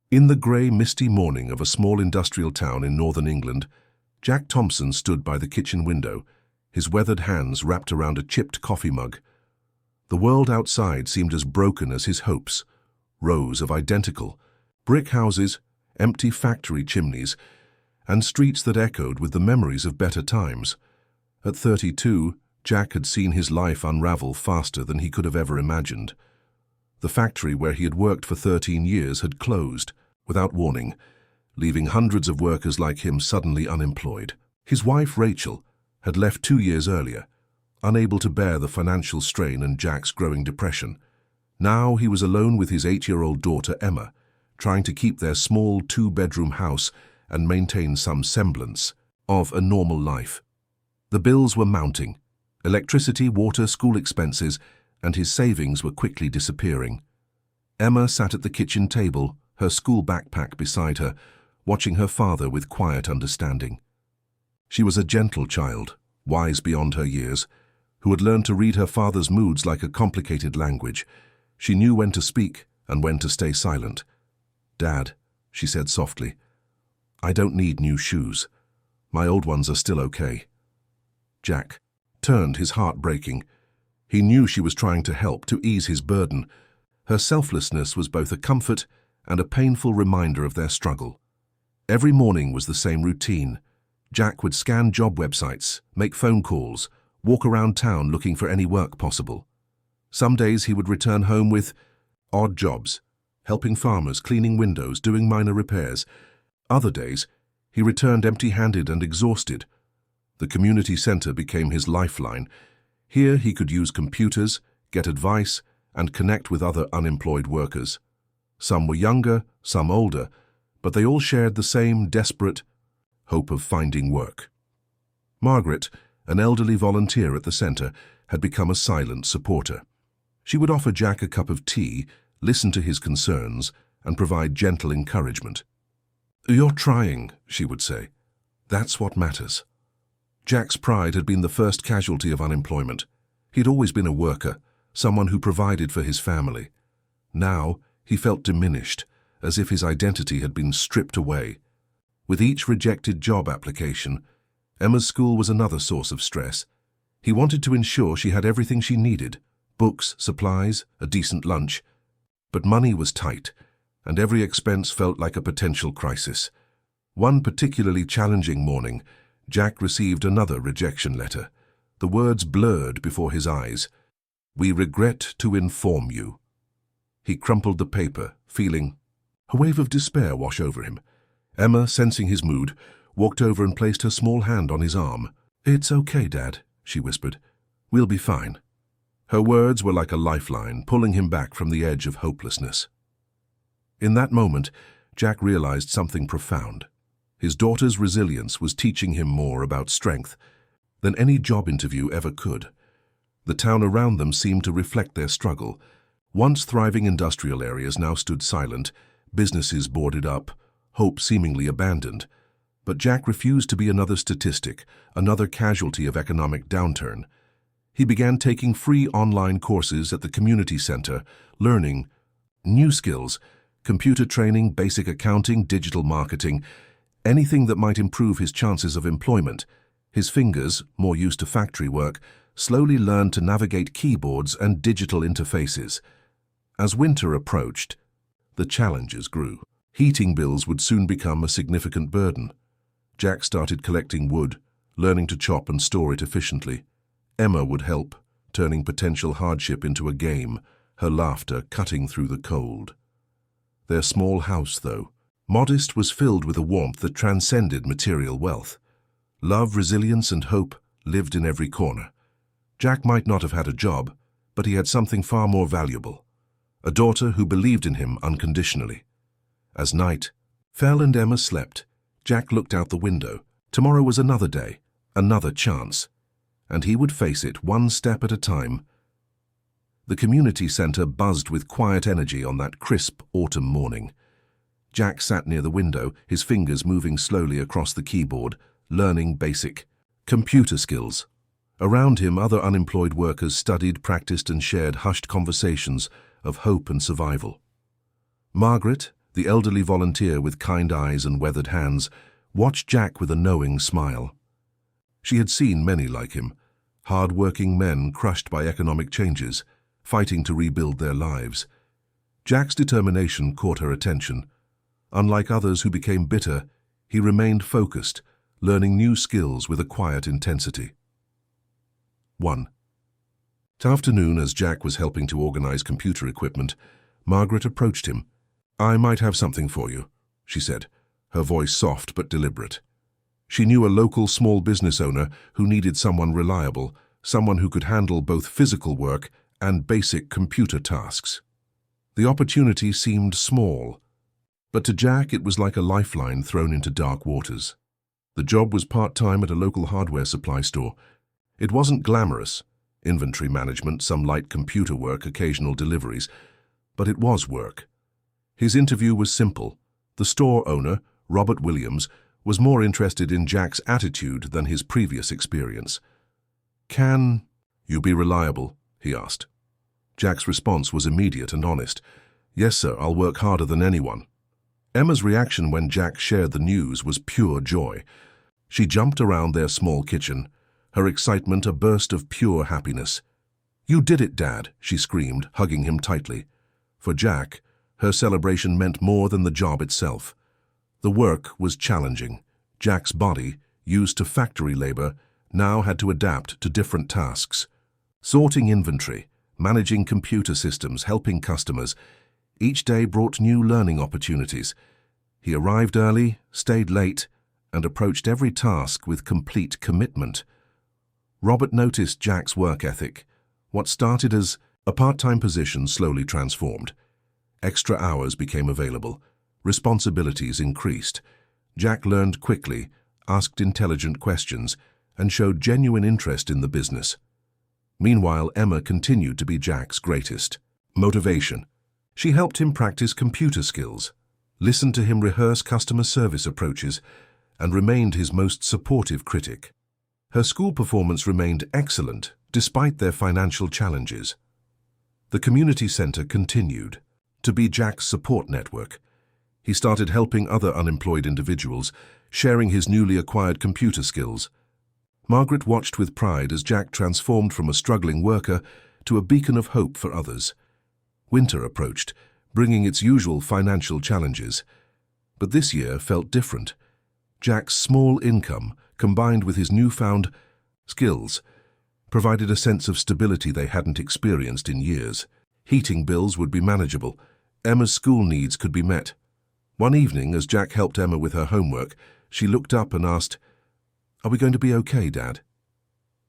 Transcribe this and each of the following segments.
In the grey, misty morning of a small industrial town in northern England, Jack Thompson stood by the kitchen window, his weathered hands wrapped around a chipped coffee mug. The world outside seemed as broken as his hopes. Rows of identical brick houses, empty factory chimneys, and streets that echoed with the memories of better times. At 32, Jack had seen his life unravel faster than he could have ever imagined. The factory where he had worked for 13 years had closed, without warning, leaving hundreds of workers like him suddenly unemployed. His wife, Rachel, had left 2 years earlier, unable to bear the financial strain and Jack's growing depression. Now he was alone with his 8-year-old daughter, Emma, trying to keep their small 2-bedroom house and maintain some semblance of a normal life. The bills were mounting: electricity, water, school expenses, and his savings were quickly disappearing. Emma sat at the kitchen table, her school backpack beside her, watching her father with quiet understanding. She was a gentle child, wise beyond her years, who had learned to read her father's moods like a complicated language. She knew when to speak and when to stay silent. "Dad," she said softly, "I don't need new shoes. My old ones are still okay." Jack turned, his heart breaking. He knew she was trying to help, to ease his burden. Her selflessness was both a comfort and a painful reminder of their struggle. Every morning was the same routine. Jack would scan job websites, make phone calls, walk around town looking for any work possible. Some days he would return home with odd jobs, helping farmers, cleaning windows, doing minor repairs. Other days, he returned empty-handed and exhausted. The community center became his lifeline. Here he could use computers, get advice, and connect with other unemployed workers. Some were younger, some older, but they all shared the same desperate hope of finding work. Margaret, an elderly volunteer at the center, had become a silent supporter. She would offer Jack a cup of tea, listen to his concerns, and provide gentle encouragement. "You're trying," she would say. "That's what matters." Jack's pride had been the first casualty of unemployment. He'd always been a worker, someone who provided for his family. Now he felt diminished, as if his identity had been stripped away. With each rejected job application, Emma's school was another source of stress. He wanted to ensure she had everything she needed: books, supplies, a decent lunch. But money was tight, and every expense felt like a potential crisis. One particularly challenging morning, Jack received another rejection letter. The words blurred before his eyes. "We regret to inform you." He crumpled the paper, feeling a wave of despair wash over him. Emma, sensing his mood, walked over and placed her small hand on his arm. "It's okay, Dad," she whispered. "We'll be fine." Her words were like a lifeline, pulling him back from the edge of hopelessness. In that moment, Jack realized something profound. His daughter's resilience was teaching him more about strength than any job interview ever could. The town around them seemed to reflect their struggle. Once thriving industrial areas now stood silent, businesses boarded up, hope seemingly abandoned. But Jack refused to be another statistic, another casualty of economic downturn. He began taking free online courses at the community center, learning new skills: computer training, basic accounting, digital marketing, anything that might improve his chances of employment. His fingers, more used to factory work, slowly learned to navigate keyboards and digital interfaces. As winter approached, the challenges grew. Heating bills would soon become a significant burden. Jack started collecting wood, learning to chop and store it efficiently. Emma would help, turning potential hardship into a game, her laughter cutting through the cold. Their small house, though modest, was filled with a warmth that transcended material wealth. Love, resilience, and hope lived in every corner. Jack might not have had a job, but he had something far more valuable: a daughter who believed in him unconditionally. As night fell and Emma slept, Jack looked out the window. Tomorrow was another day, another chance, and he would face it one step at a time. The community center buzzed with quiet energy on that crisp autumn morning. Jack sat near the window, his fingers moving slowly across the keyboard, learning basic computer skills. Around him, other unemployed workers studied, practiced, and shared hushed conversations of hope and survival. Margaret, The elderly volunteer with kind eyes and weathered hands watched Jack with a knowing smile. She had seen many like him, hard-working men crushed by economic changes, fighting to rebuild their lives. Jack's determination caught her attention. Unlike others who became bitter, he remained focused, learning new skills with a quiet intensity. 1. That afternoon, as Jack was helping to organize computer equipment, Margaret approached him. "I might have something for you," she said, her voice soft but deliberate. She knew a local small business owner who needed someone reliable, someone who could handle both physical work and basic computer tasks. The opportunity seemed small, but to Jack it was like a lifeline thrown into dark waters. The job was part-time at a local hardware supply store. It wasn't glamorous, inventory management, some light computer work, occasional deliveries, but it was work. His interview was simple. The store owner, Robert Williams, was more interested in Jack's attitude than his previous experience. "Can you be reliable?" he asked. Jack's response was immediate and honest. "Yes, sir, I'll work harder than anyone." Emma's reaction when Jack shared the news was pure joy. She jumped around their small kitchen, her excitement a burst of pure happiness. "You did it, Dad," she screamed, hugging him tightly. For Jack, her celebration meant more than the job itself. The work was challenging. Jack's body, used to factory labor, now had to adapt to different tasks. Sorting inventory, managing computer systems, helping customers. Each day brought new learning opportunities. He arrived early, stayed late, and approached every task with complete commitment. Robert noticed Jack's work ethic. What started as a part-time position slowly transformed. Extra hours became available. Responsibilities increased. Jack learned quickly, asked intelligent questions, and showed genuine interest in the business. Meanwhile, Emma continued to be Jack's greatest motivation. She helped him practice computer skills, listened to him rehearse customer service approaches, and remained his most supportive critic. Her school performance remained excellent, despite their financial challenges. The community center continued to be Jack's support network. He started helping other unemployed individuals, sharing his newly acquired computer skills. Margaret watched with pride as Jack transformed from a struggling worker to a beacon of hope for others. Winter approached, bringing its usual financial challenges. But this year felt different. Jack's small income, combined with his newfound skills, provided a sense of stability they hadn't experienced in years. Heating bills would be manageable. Emma's school needs could be met. One evening, as Jack helped Emma with her homework, she looked up and asked, "Are we going to be okay, Dad?"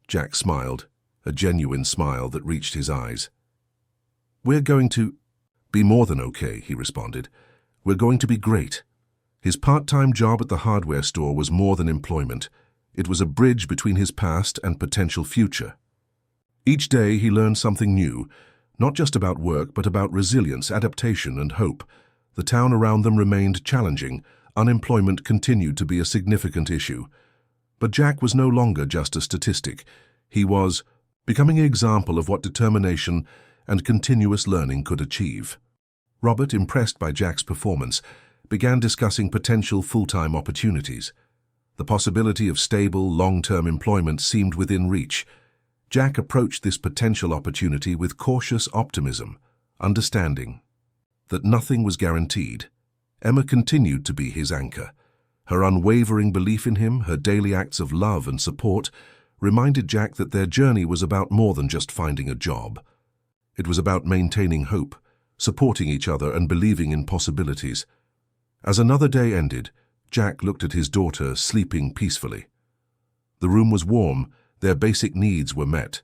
Jack smiled, a genuine smile that reached his eyes. "We're going to be more than okay," he responded. "We're going to be great." His part-time job at the hardware store was more than employment. It was a bridge between his past and potential future. Each day he learned something new, not just about work, but about resilience, adaptation, and hope. The town around them remained challenging. Unemployment continued to be a significant issue. But Jack was no longer just a statistic. He was becoming an example of what determination and continuous learning could achieve. Robert, impressed by Jack's performance, began discussing potential full-time opportunities. The possibility of stable, long-term employment seemed within reach. Jack approached this potential opportunity with cautious optimism, understanding that nothing was guaranteed. Emma continued to be his anchor. Her unwavering belief in him, her daily acts of love and support, reminded Jack that their journey was about more than just finding a job. It was about maintaining hope, supporting each other, and believing in possibilities. As another day ended, Jack looked at his daughter sleeping peacefully. The room was warm, their basic needs were met,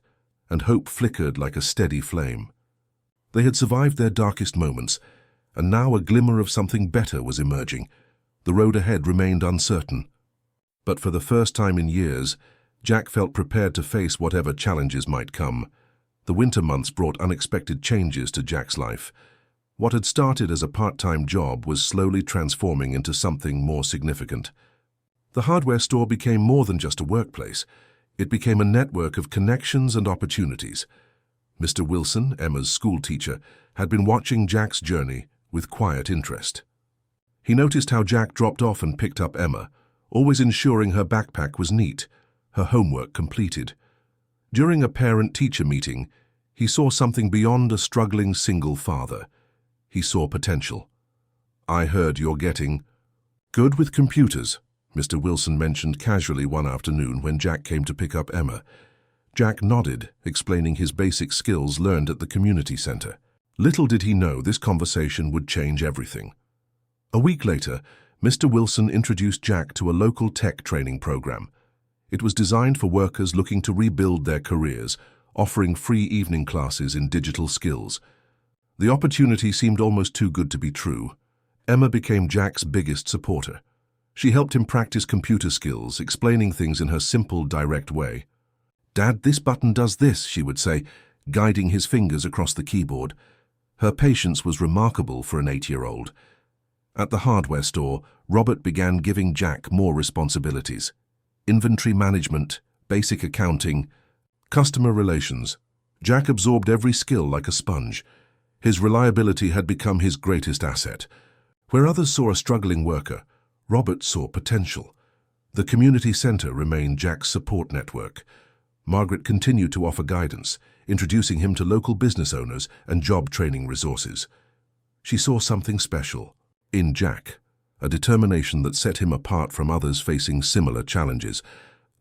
and hope flickered like a steady flame. They had survived their darkest moments, and now a glimmer of something better was emerging. The road ahead remained uncertain. But for the first time in years, Jack felt prepared to face whatever challenges might come. The winter months brought unexpected changes to Jack's life. What had started as a part-time job was slowly transforming into something more significant. The hardware store became more than just a workplace. It became a network of connections and opportunities. Mr. Wilson, Emma's school teacher, had been watching Jack's journey with quiet interest. He noticed how Jack dropped off and picked up Emma, always ensuring her backpack was neat, her homework completed. During a parent-teacher meeting, he saw something beyond a struggling single father. He saw potential. "I heard you're getting good with computers," Mr. Wilson mentioned casually one afternoon when Jack came to pick up Emma. Jack nodded, explaining his basic skills learned at the community center. Little did he know this conversation would change everything. A week later, Mr. Wilson introduced Jack to a local tech training program. It was designed for workers looking to rebuild their careers, offering free evening classes in digital skills. The opportunity seemed almost too good to be true. Emma became Jack's biggest supporter. She helped him practice computer skills, explaining things in her simple, direct way. "Dad, this button does this," she would say, guiding his fingers across the keyboard. Her patience was remarkable for an 8-year-old. At the hardware store, Robert began giving Jack more responsibilities. Inventory management, basic accounting, customer relations. Jack absorbed every skill like a sponge. His reliability had become his greatest asset. Where others saw a struggling worker, Robert saw potential. The community center remained Jack's support network. Margaret continued to offer guidance, introducing him to local business owners and job training resources. She saw something special in Jack, a determination that set him apart from others facing similar challenges.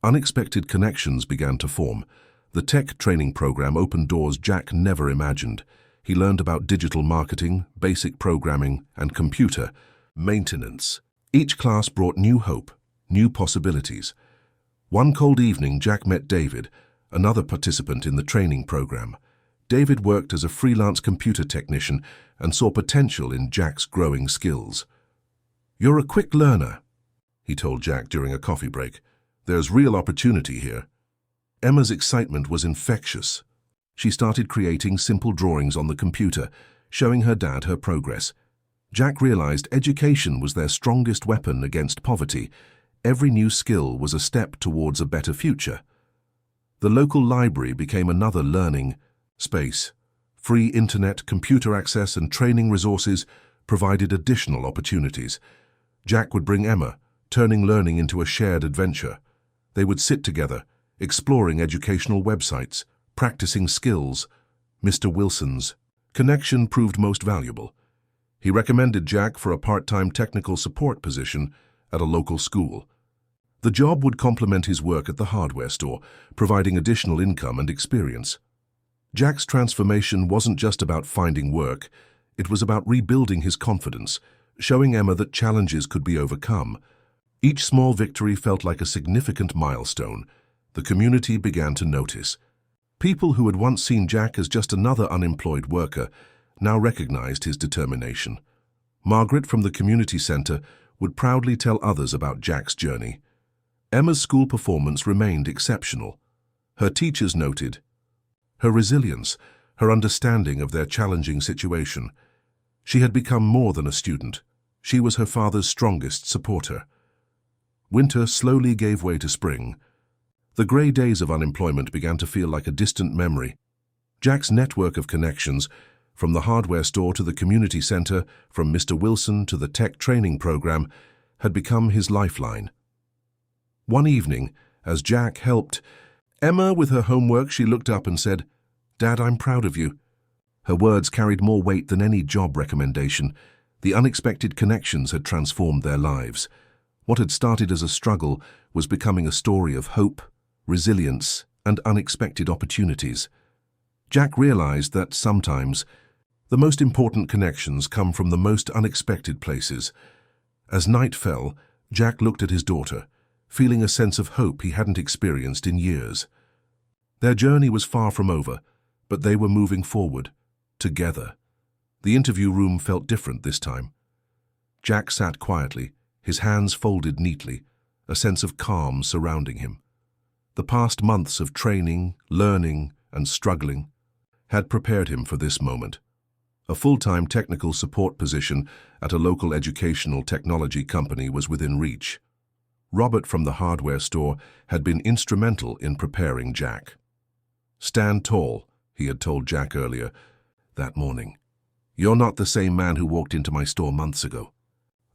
Unexpected connections began to form. The tech training program opened doors Jack never imagined. He learned about digital marketing, basic programming, and computer maintenance. Each class brought new hope, new possibilities. One cold evening, Jack met David, another participant in the training program. David worked as a freelance computer technician and saw potential in Jack's growing skills. "You're a quick learner," he told Jack during a coffee break. "There's real opportunity here." Emma's excitement was infectious. She started creating simple drawings on the computer, showing her dad her progress. Jack realized education was their strongest weapon against poverty. Every new skill was a step towards a better future. The local library became another learning space. Free internet, computer access, and training resources provided additional opportunities. Jack would bring Emma, turning learning into a shared adventure. They would sit together, exploring educational websites, practicing skills. Mr. Wilson's connection proved most valuable. He recommended Jack for a part-time technical support position at a local school. The job would complement his work at the hardware store, providing additional income and experience. Jack's transformation wasn't just about finding work, it was about rebuilding his confidence, showing Emma that challenges could be overcome. Each small victory felt like a significant milestone. The community began to notice. People who had once seen Jack as just another unemployed worker now recognized his determination. Margaret from the community center would proudly tell others about Jack's journey. Emma's school performance remained exceptional. Her teachers noted her resilience, her understanding of their challenging situation. She had become more than a student. She was her father's strongest supporter. Winter slowly gave way to spring. The gray days of unemployment began to feel like a distant memory. Jack's network of connections, from the hardware store to the community center, from Mr. Wilson to the tech training program, had become his lifeline. One evening, as Jack helped Emma with her homework, she looked up and said, "Dad, I'm proud of you." Her words carried more weight than any job recommendation. The unexpected connections had transformed their lives. What had started as a struggle was becoming a story of hope, resilience, and unexpected opportunities. Jack realized that sometimes the most important connections come from the most unexpected places. As night fell, Jack looked at his daughter, feeling a sense of hope he hadn't experienced in years. Their journey was far from over, but they were moving forward, together. The interview room felt different this time. Jack sat quietly, his hands folded neatly, a sense of calm surrounding him. The past months of training, learning, and struggling had prepared him for this moment. A full-time technical support position at a local educational technology company was within reach. Robert from the hardware store had been instrumental in preparing Jack. "Stand tall," he had told Jack earlier that morning. "You're not the same man who walked into my store months ago."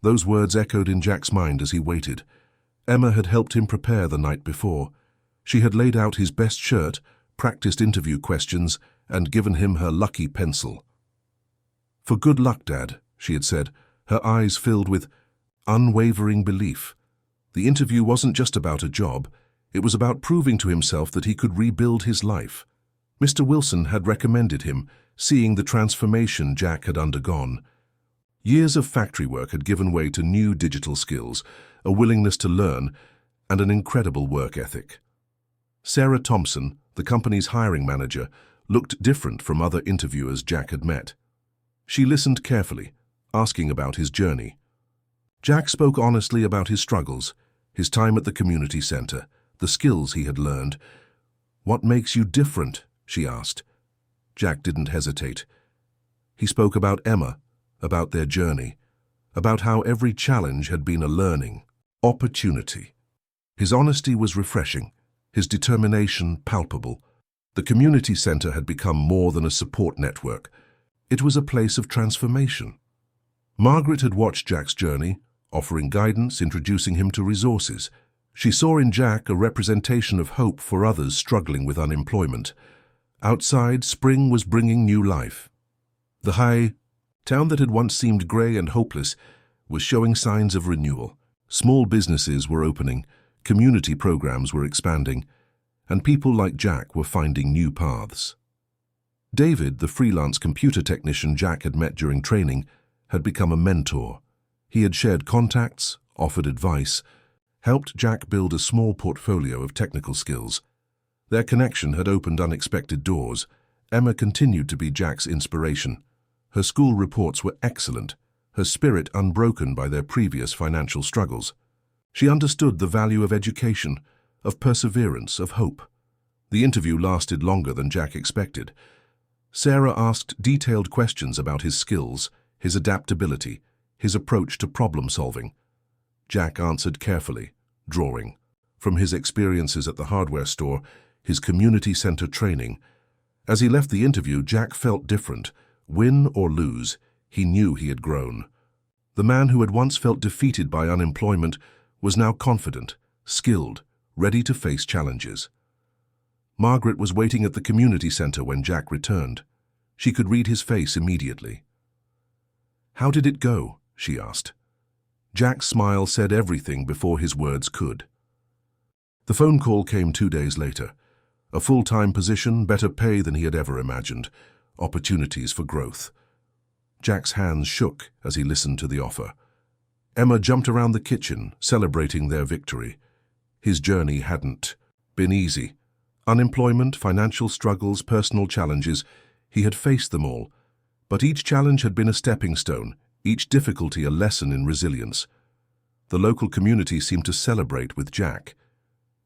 Those words echoed in Jack's mind as he waited. Emma had helped him prepare the night before. She had laid out his best shirt, practiced interview questions, and given him her lucky pencil. "For good luck, Dad," she had said, her eyes filled with unwavering belief. The interview wasn't just about a job. It was about proving to himself that he could rebuild his life. Mr. Wilson had recommended him, seeing the transformation Jack had undergone. Years of factory work had given way to new digital skills, a willingness to learn, and an incredible work ethic. Sarah Thompson, the company's hiring manager, looked different from other interviewers Jack had met. She listened carefully, asking about his journey. Jack spoke honestly about his struggles, his time at the community center, the skills he had learned. "What makes you different?" she asked. Jack didn't hesitate. He spoke about Emma, about their journey, about how every challenge had been a learning opportunity. His honesty was refreshing, his determination palpable. The community center had become more than a support network. It was a place of transformation. Margaret had watched Jack's journey, offering guidance, introducing him to resources. She saw in Jack a representation of hope for others struggling with unemployment. Outside, spring was bringing new life. The high town that had once seemed grey and hopeless was showing signs of renewal. Small businesses were opening, community programs were expanding, and people like Jack were finding new paths. David, the freelance computer technician Jack had met during training, had become a mentor. He had shared contacts, offered advice, helped Jack build a small portfolio of technical skills. Their connection had opened unexpected doors. Emma continued to be Jack's inspiration. Her school reports were excellent, her spirit unbroken by their previous financial struggles. She understood the value of education, of perseverance, of hope. The interview lasted longer than Jack expected. Sarah asked detailed questions about his skills, his adaptability, his approach to problem-solving. Jack answered carefully, drawing from his experiences at the hardware store, his community center training. As he left the interview, Jack felt different. Win or lose, he knew he had grown. The man who had once felt defeated by unemployment was now confident, skilled, ready to face challenges. Margaret was waiting at the community center when Jack returned. She could read his face immediately. "How did it go?" she asked. Jack's smile said everything before his words could. The phone call came 2 days later. A full-time position, better pay than he had ever imagined, opportunities for growth. Jack's hands shook as he listened to the offer. Emma jumped around the kitchen, celebrating their victory. His journey hadn't been easy. Unemployment, financial struggles, personal challenges, he had faced them all. But each challenge had been a stepping stone, each difficulty a lesson in resilience. The local community seemed to celebrate with Jack.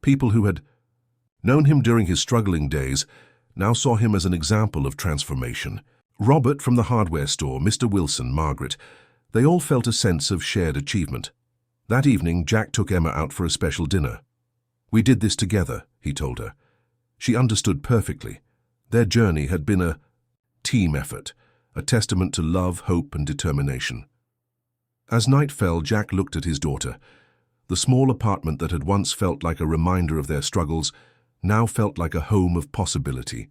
People who had known him during his struggling days now saw him as an example of transformation. Robert from the hardware store, Mr. Wilson, Margaret, they all felt a sense of shared achievement. That evening, Jack took Emma out for a special dinner. "We did this together," he told her. She understood perfectly. Their journey had been a team effort, a testament to love, hope, and determination. As night fell, Jack looked at his daughter. The small apartment that had once felt like a reminder of their struggles now felt like a home of possibility.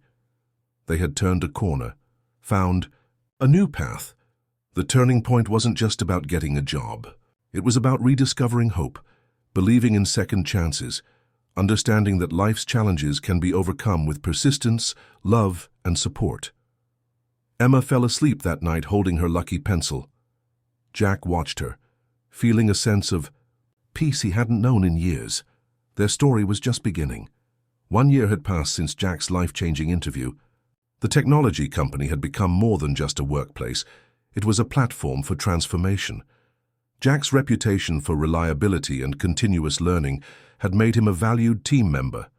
They had turned a corner, found a new path. The turning point wasn't just about getting a job. It was about rediscovering hope, believing in second chances, understanding that life's challenges can be overcome with persistence, love, and support. Emma fell asleep that night holding her lucky pencil. Jack watched her, feeling a sense of peace he hadn't known in years. Their story was just beginning. 1 year had passed since Jack's life-changing interview. The technology company had become more than just a workplace. It was a platform for transformation. Jack's reputation for reliability and continuous learning had made him a valued team member.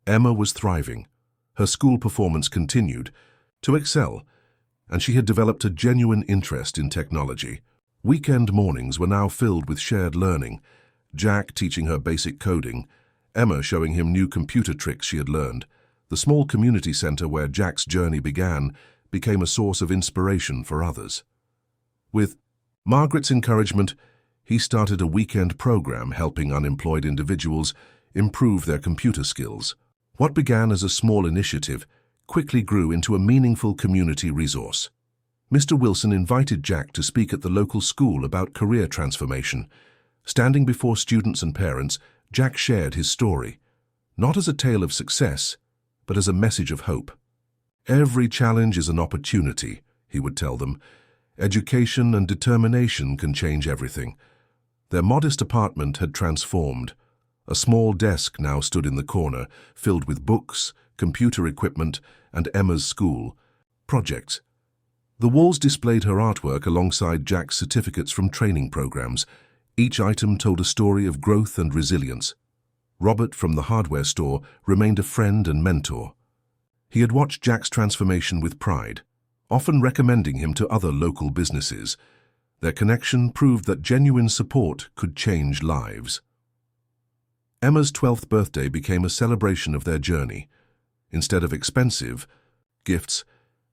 Emma was thriving. Her school performance continued to excel, and she had developed a genuine interest in technology. Weekend mornings were now filled with shared learning, Jack teaching her basic coding, Emma showing him new computer tricks she had learned. The small community center where Jack's journey began became a source of inspiration for others. With Margaret's encouragement, he started a weekend program helping unemployed individuals improve their computer skills. What began as a small initiative quickly grew into a meaningful community resource. Mr. Wilson invited Jack to speak at the local school about career transformation. Standing before students and parents, Jack shared his story, not as a tale of success, but as a message of hope. "Every challenge is an opportunity," he would tell them. "Education and determination can change everything." Their modest apartment had transformed. A small desk now stood in the corner, filled with books, computer equipment, and Emma's school projects. The walls displayed her artwork alongside Jack's certificates from training programs. Each item told a story of growth and resilience. Robert from the hardware store remained a friend and mentor. He had watched Jack's transformation with pride, often recommending him to other local businesses. Their connection proved that genuine support could change lives. Emma's 12th birthday became a celebration of their journey. Instead of expensive gifts,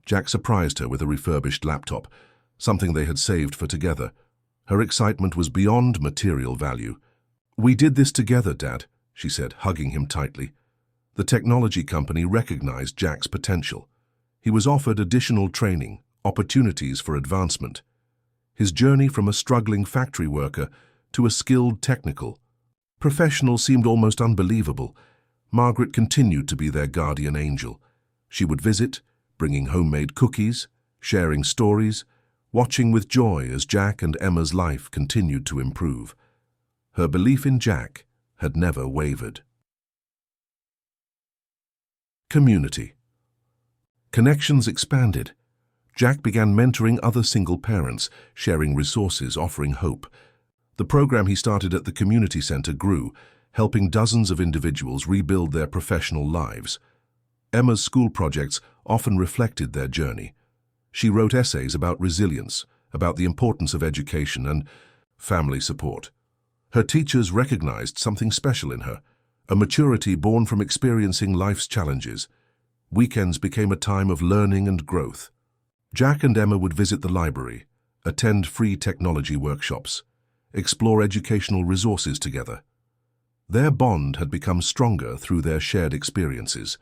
Jack surprised her with a refurbished laptop, something they had saved for together. Her excitement was beyond material value. "We did this together, Dad," she said, hugging him tightly. The technology company recognized Jack's potential. He was offered additional training, opportunities for advancement. His journey from a struggling factory worker to a skilled technical professional seemed almost unbelievable. Margaret continued to be their guardian angel. She would visit, bringing homemade cookies, sharing stories, watching with joy as Jack and Emma's life continued to improve. Her belief in Jack had never wavered. Community. Connections expanded. Jack began mentoring other single parents, sharing resources, offering hope. The program he started at the community center grew, helping dozens of individuals rebuild their professional lives. Emma's school projects often reflected their journey. She wrote essays about resilience, about the importance of education and family support. Her teachers recognized something special in her, a maturity born from experiencing life's challenges. Weekends became a time of learning and growth. Jack and Emma would visit the library, attend free technology workshops, explore educational resources together. Their bond had become stronger through their shared experiences.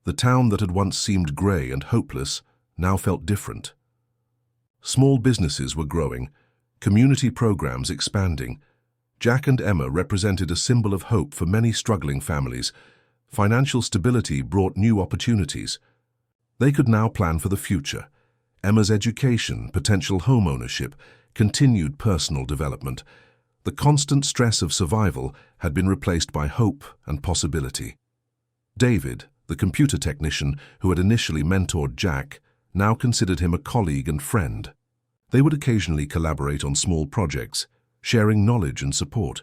The town that had once seemed grey and hopeless now felt different. Small businesses were growing, community programs expanding. Jack and Emma represented a symbol of hope for many struggling families. Financial stability brought new opportunities. They could now plan for the future. Emma's education, potential home ownership, continued personal development. The constant stress of survival had been replaced by hope and possibility. David, the computer technician who had initially mentored Jack, now considered him a colleague and friend. They would occasionally collaborate on small projects, sharing knowledge and support.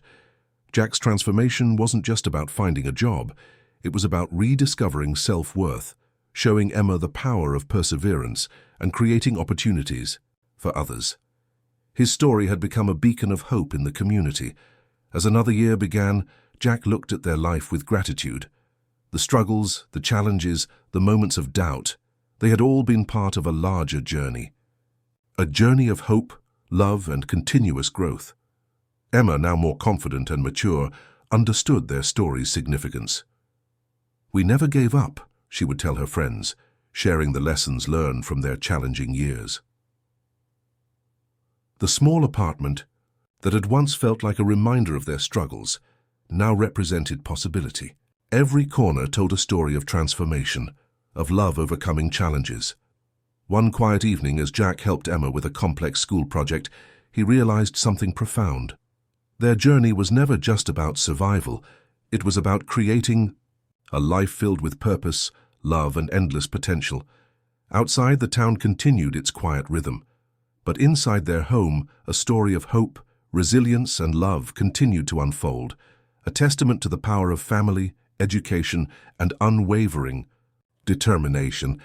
Jack's transformation wasn't just about finding a job, it was about rediscovering self-worth, showing Emma the power of perseverance and creating opportunities for others. His story had become a beacon of hope in the community. As another year began, Jack looked at their life with gratitude. The struggles, the challenges, the moments of doubt, they had all been part of a larger journey. A journey of hope, love, and continuous growth. Emma, now more confident and mature, understood their story's significance. "We never gave up," she would tell her friends, sharing the lessons learned from their challenging years. The small apartment, that had once felt like a reminder of their struggles, now represented possibility. Every corner told a story of transformation, of love overcoming challenges. One quiet evening, as Jack helped Emma with a complex school project, he realized something profound. Their journey was never just about survival, it was about creating a life filled with purpose, love, and endless potential. Outside, the town continued its quiet rhythm, but inside their home, a story of hope, resilience, and love continued to unfold, a testament to the power of family, education, and unwavering determination.